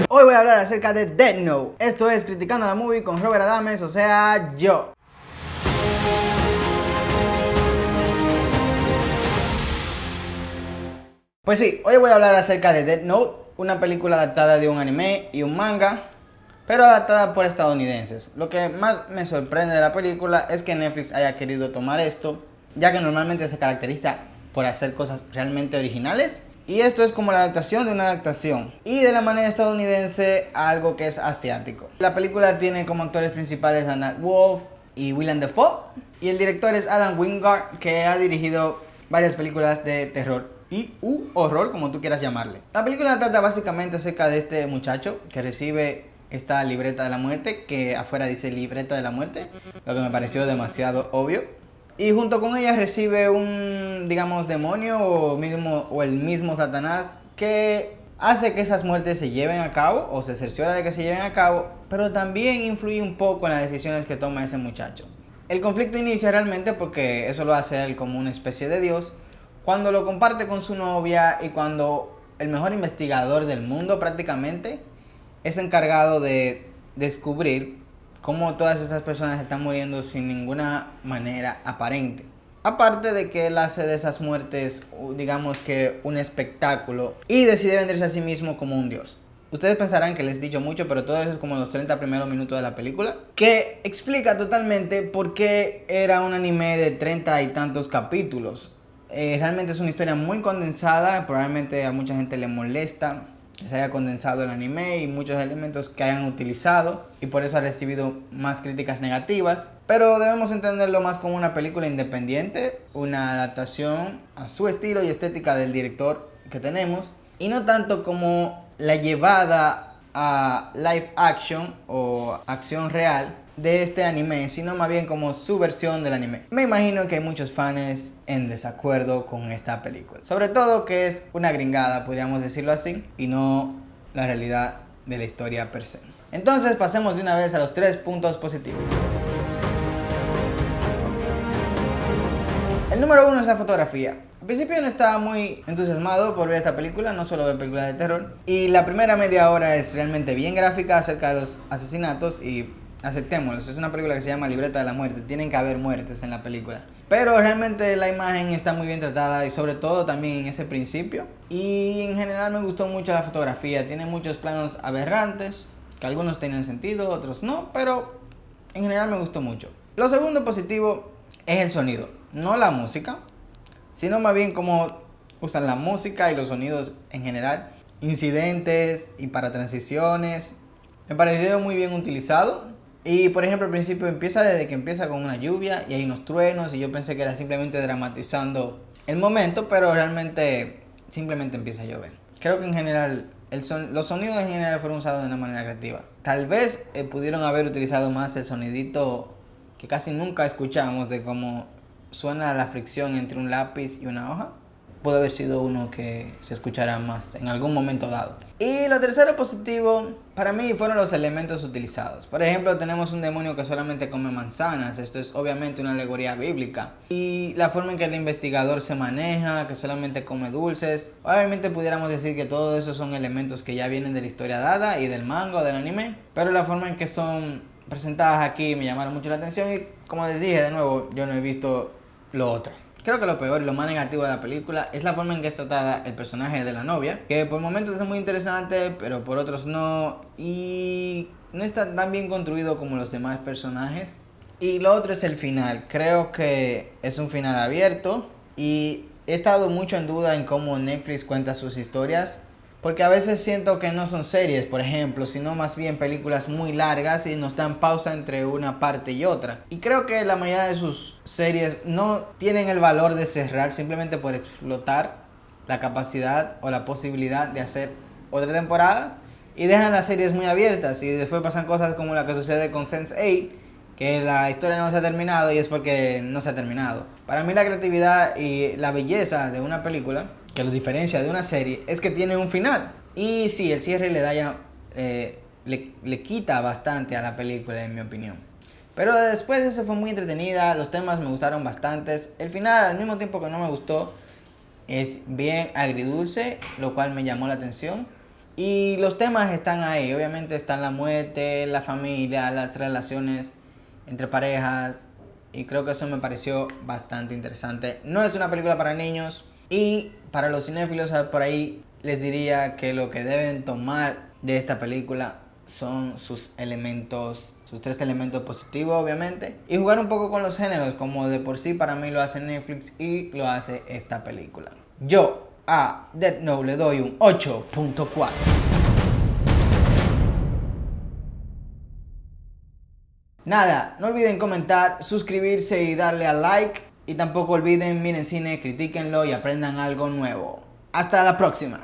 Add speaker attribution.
Speaker 1: Hoy voy a hablar acerca de Death Note. Esto es Criticando la Movie con Robert Adames, o sea, yo. Pues sí, hoy voy a hablar acerca de Death Note, una película adaptada de un anime y un manga, pero adaptada por estadounidenses. Lo que más me sorprende de la película es que Netflix haya querido tomar esto, ya que normalmente se caracteriza por hacer cosas realmente originales. Y esto es como la adaptación de una adaptación. Y de la manera estadounidense a algo que es asiático. La película tiene como actores principales a Nat Wolff y Willem Dafoe. Y el director es Adam Wingard, que ha dirigido varias películas de terror y horror, como tú quieras llamarle. La película trata básicamente acerca de este muchacho que recibe esta libreta de la muerte, que afuera dice libreta de la muerte, lo que me pareció demasiado obvio. Y junto con ella recibe un, digamos, demonio o el mismo Satanás que hace que esas muertes se lleven a cabo o se cerciora de que se lleven a cabo, pero también influye un poco en las decisiones que toma ese muchacho. El conflicto inicia realmente porque eso lo hace él como una especie de dios, cuando lo comparte con su novia y cuando el mejor investigador del mundo prácticamente es encargado de descubrir cómo todas estas personas están muriendo sin ninguna manera aparente. Aparte de que él hace de esas muertes, digamos que un espectáculo, y decide venderse a sí mismo como un dios. Ustedes pensarán que les he dicho mucho, pero todo eso es como los 30 primeros minutos de la película, que explica totalmente por qué era un anime de 30 y tantos capítulos. Realmente es una historia muy condensada, probablemente a mucha gente le molesta que se haya condensado el anime y muchos elementos que hayan utilizado, y por eso ha recibido más críticas negativas, pero debemos entenderlo más como una película independiente, una adaptación a su estilo y estética del director que tenemos, y no tanto como la llevada a live action o acción real de este anime, sino más bien como su versión del anime. Me imagino que hay muchos fans en desacuerdo con esta película, sobre todo que es una gringada, podríamos decirlo así, y no la realidad de la historia per se. Entonces pasemos de una vez a los 3 puntos positivos. El número 1 es la fotografía. Al principio no estaba muy entusiasmado por ver esta película, no solo ver películas de terror, y la primera media hora es realmente bien gráfica acerca de los asesinatos y aceptémoslo, es una película que se llama Libreta de la Muerte, tienen que haber muertes en la película, pero realmente la imagen está muy bien tratada y sobre todo también en ese principio, y en general me gustó mucho la fotografía, tiene muchos planos aberrantes, que algunos tienen sentido, otros no, pero en general me gustó mucho. Lo segundo positivo es el sonido, no la música, sino más bien cómo usan la música y los sonidos en general, incidentes y para transiciones, me pareció muy bien utilizado. Y por ejemplo al principio empieza desde que empieza con una lluvia y hay unos truenos y yo pensé que era simplemente dramatizando el momento, pero realmente simplemente empieza a llover. Creo que en general los sonidos en general fueron usados de una manera creativa. Tal vez pudieron haber utilizado más el sonidito que casi nunca escuchamos de cómo suena la fricción entre un lápiz y una hoja. Puede haber sido uno que se escuchará más en algún momento dado. Y lo tercero positivo para mí fueron los elementos utilizados. Por ejemplo, tenemos un demonio que solamente come manzanas. Esto es obviamente una alegoría bíblica. Y la forma en que el investigador se maneja, que solamente come dulces. Obviamente pudiéramos decir que todos esos son elementos que ya vienen de la historia dada y del manga o del anime. Pero la forma en que son presentadas aquí me llamaron mucho la atención. Y como les dije de nuevo, yo no he visto lo otro. Creo que lo peor y lo más negativo de la película es la forma en que es tratada el personaje de la novia, que por momentos es muy interesante, pero por otros no, y no está tan bien construido como los demás personajes. Y lo otro es el final. Creo que es un final abierto y he estado mucho en duda en cómo Netflix cuenta sus historias, porque a veces siento que no son series, por ejemplo, sino más bien películas muy largas y nos dan pausa entre una parte y otra. Y creo que la mayoría de sus series no tienen el valor de cerrar simplemente por explotar la capacidad o la posibilidad de hacer otra temporada. Y dejan las series muy abiertas y después pasan cosas como la que sucede con Sense8, que la historia no se ha terminado y es porque no se ha terminado. Para mí la creatividad y la belleza de una película, que lo diferencia de una serie, es que tiene un final. Y sí, el cierre le da ya, le quita bastante a la película, en mi opinión. Pero después de eso fue muy entretenida, los temas me gustaron bastantes. El final, al mismo tiempo que no me gustó, es bien agridulce, lo cual me llamó la atención. Y los temas están ahí, obviamente están la muerte, la familia, las relaciones entre parejas. Y creo que eso me pareció bastante interesante. No es una película para niños. Y para los cinéfilos por ahí les diría que lo que deben tomar de esta película son sus elementos, sus 3 elementos positivos obviamente. Y jugar un poco con los géneros, como de por sí para mí lo hace Netflix y lo hace esta película. Yo a Death Note le doy un 8.4. Nada, no olviden comentar, suscribirse y darle a like. Y tampoco olviden, miren cine, critíquenlo y aprendan algo nuevo. Hasta la próxima.